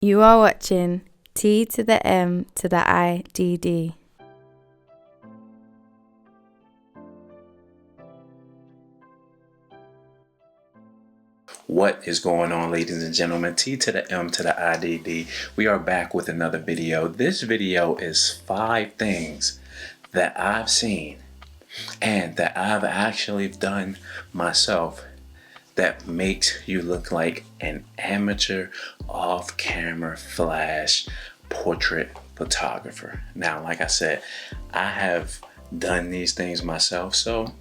You are watching T to the M to the IDD. What is going on, ladies and gentlemen? T to the M to the IDD. We are back with another video. This video is 5 things that I've seen and that I've actually done myself that makes you look like an amateur off-camera flash portrait photographer. Now, like I said, I have done these things myself, so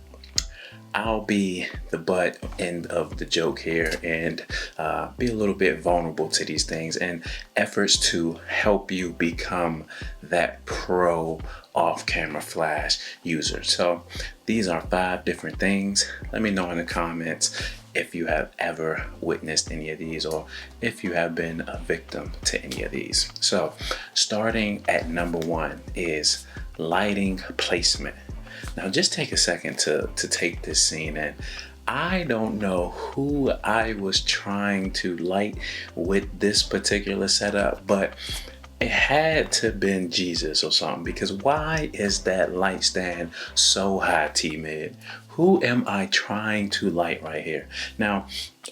I'll be the butt end of the joke here and be a little bit vulnerable to these things and efforts to help you become that pro off-camera flash user. So these are 5 different things. Let me know in the comments if you have ever witnessed any of these or if you have been a victim to any of these. So starting at number 1 is lighting placement. Now just take a second to take this scene in. I don't know who I was trying to light with this particular setup, but it had to have been Jesus or something, because why is that light stand so high, T-Mid? Who am I trying to light right here? Now,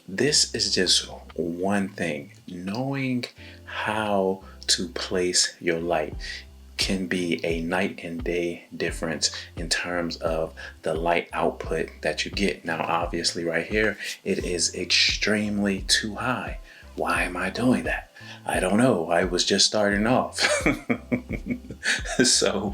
this is just one thing. Knowing how to place your light can be a night and day difference in terms of the light output that you get. Now, obviously right here, it is extremely too high. Why am I doing that? I don't know. I was just starting off. So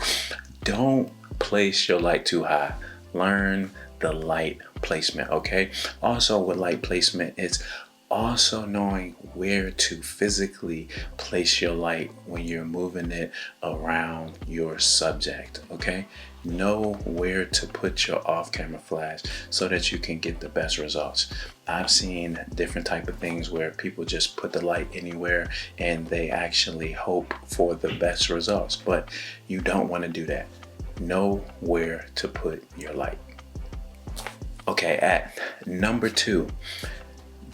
don't place your light too high. Learn the light placement, okay? Also with light placement, it's also knowing where to physically place your light when you're moving it around your subject, okay? Know where to put your off-camera flash so that you can get the best results. I've seen different type of things where people just put the light anywhere and they actually hope for the best results, but you don't want to do that. Know where to put your light. Okay, at number 2,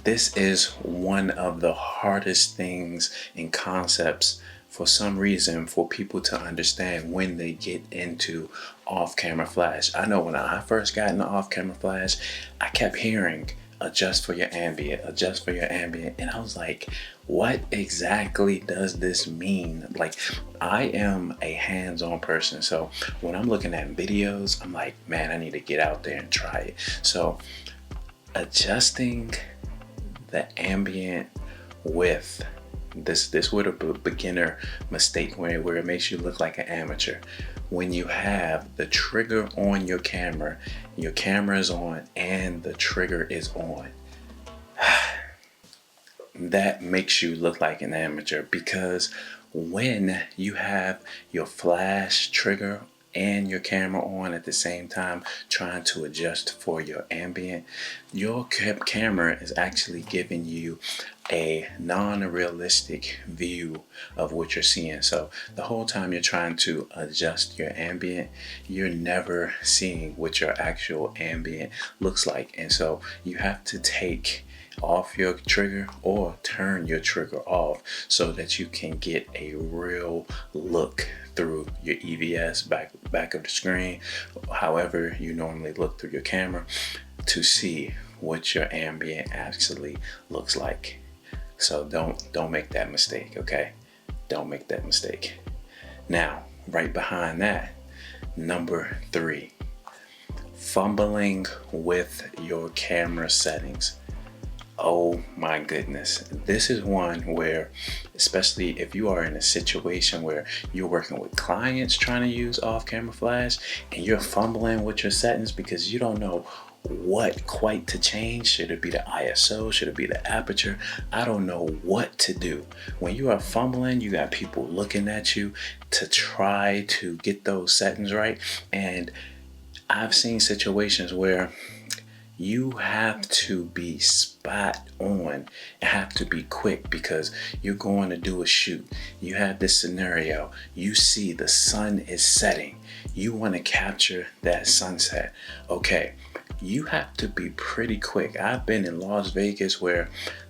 this is one of the hardest things and concepts for some reason for people to understand when they get into off-camera flash. I know when I first got into off-camera flash, I kept hearing adjust for your ambient, adjust for your ambient, and I was like, what exactly does this mean? Like, I am a hands-on person, so when I'm looking at videos, I'm like, man, I need to get out there and try it. So adjusting the ambient width, this would a beginner mistake where it makes you look like an amateur. When you have the trigger on your camera is on and the trigger is on, that makes you look like an amateur, because when you have your flash trigger and your camera on at the same time trying to adjust for your ambient, your camera is actually giving you a non-realistic view of what you're seeing. So the whole time you're trying to adjust your ambient, you're never seeing what your actual ambient looks like. And so you have to take off your trigger or turn your trigger off so that you can get a real look through your EVS back of the screen, however you normally look through your camera, to see what your ambient actually looks like. So don't make that mistake, okay? Don't make that mistake. Now, right behind that, number 3, fumbling with your camera settings. Oh my goodness. This is one where, especially if you are in a situation where you're working with clients trying to use off-camera flash and you're fumbling with your settings because you don't know what quite to change. Should it be the ISO? Should it be the aperture? I don't know what to do. When you are fumbling, you got people looking at you to try to get those settings right. And I've seen situations where you have to be spot on and have to be quick because you're going to do a shoot. You have this scenario, you see the sun is setting, you want to capture that sunset. Okay, you have to be pretty quick. I've been in Las Vegas where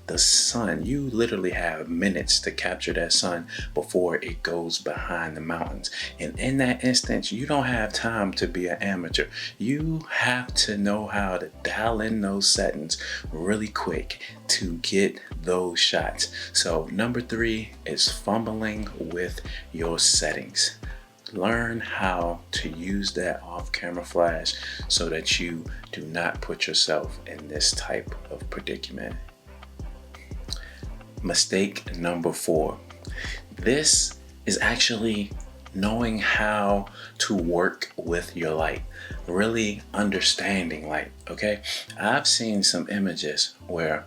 the sun. You literally have minutes to capture that sun before it goes behind the mountains. And in that instance, you don't have time to be an amateur. You have to know how to dial in those settings really quick to get those shots. So number 3 is fumbling with your settings. Learn how to use that off-camera flash so that you do not put yourself in this type of predicament. Mistake number 4. This is actually knowing how to work with your light, really understanding light, okay? I've seen some images where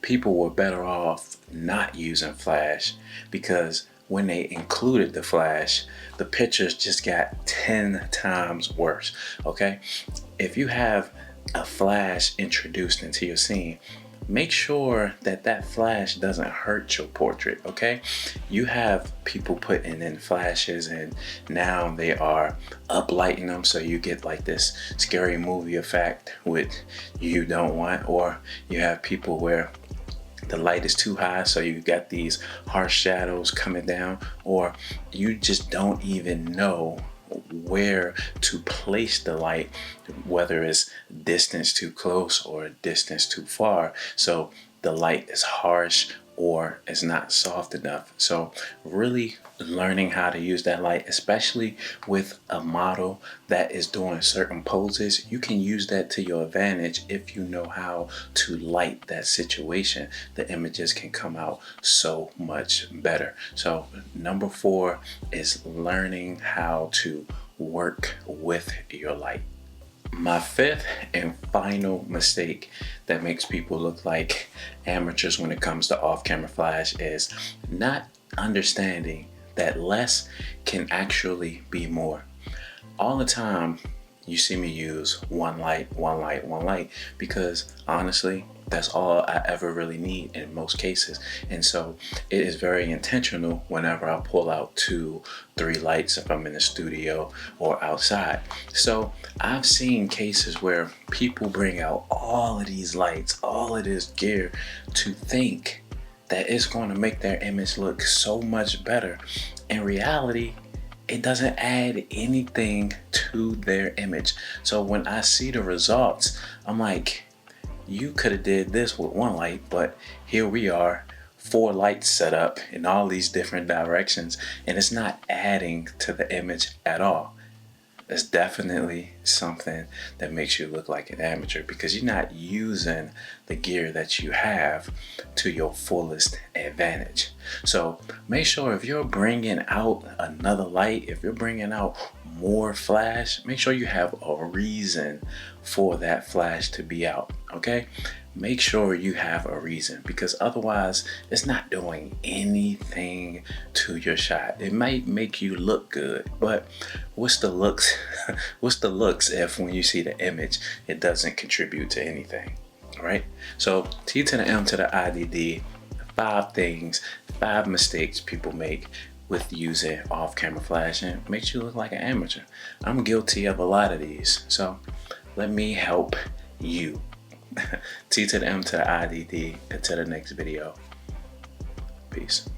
people were better off not using flash because when they included the flash, the pictures just got 10 times worse, okay? If you have a flash introduced into your scene, make sure that that flash doesn't hurt your portrait, okay? You have people putting in flashes and now they are uplighting them so you get like this scary movie effect which you don't want, or you have people where the light is too high so you got these harsh shadows coming down, or you just don't even know where to place the light, whether it's distance too close or distance too far, so the light is harsh or it's not soft enough. So really learning how to use that light, especially with a model that is doing certain poses, you can use that to your advantage if you know how to light that situation. The images can come out so much better. So number 4 is learning how to work with your light. My 5th and final mistake that makes people look like amateurs when it comes to off-camera flash is not understanding that less can actually be more. All the time you see me use one light because honestly that's all I ever really need in most cases. And so it is very intentional whenever I pull out 2-3 lights if I'm in the studio or outside. So I've seen cases where people bring out all of these lights, all of this gear to think that it's going to make their image look so much better. In reality, it doesn't add anything to their image. So when I see the results, I'm like, you could have did this with one light, but here we are, 4 lights set up in all these different directions, and it's not adding to the image at all. It's definitely something that makes you look like an amateur because you're not using the gear that you have to your fullest advantage. So make sure if you're bringing out another light, if you're bringing out more flash, make sure you have a reason for that flash to be out, okay? Make sure you have a reason because otherwise it's not doing anything to your shot. It might make you look good, but what's the looks? What's the looks if when you see the image it doesn't contribute to anything, right? So T to the M to the IDD, 5 things, 5 mistakes people make with using off-camera flashing makes you look like an amateur. I'm guilty of a lot of these, so let me help you. T to the M to the IDD. Until the next video. Peace.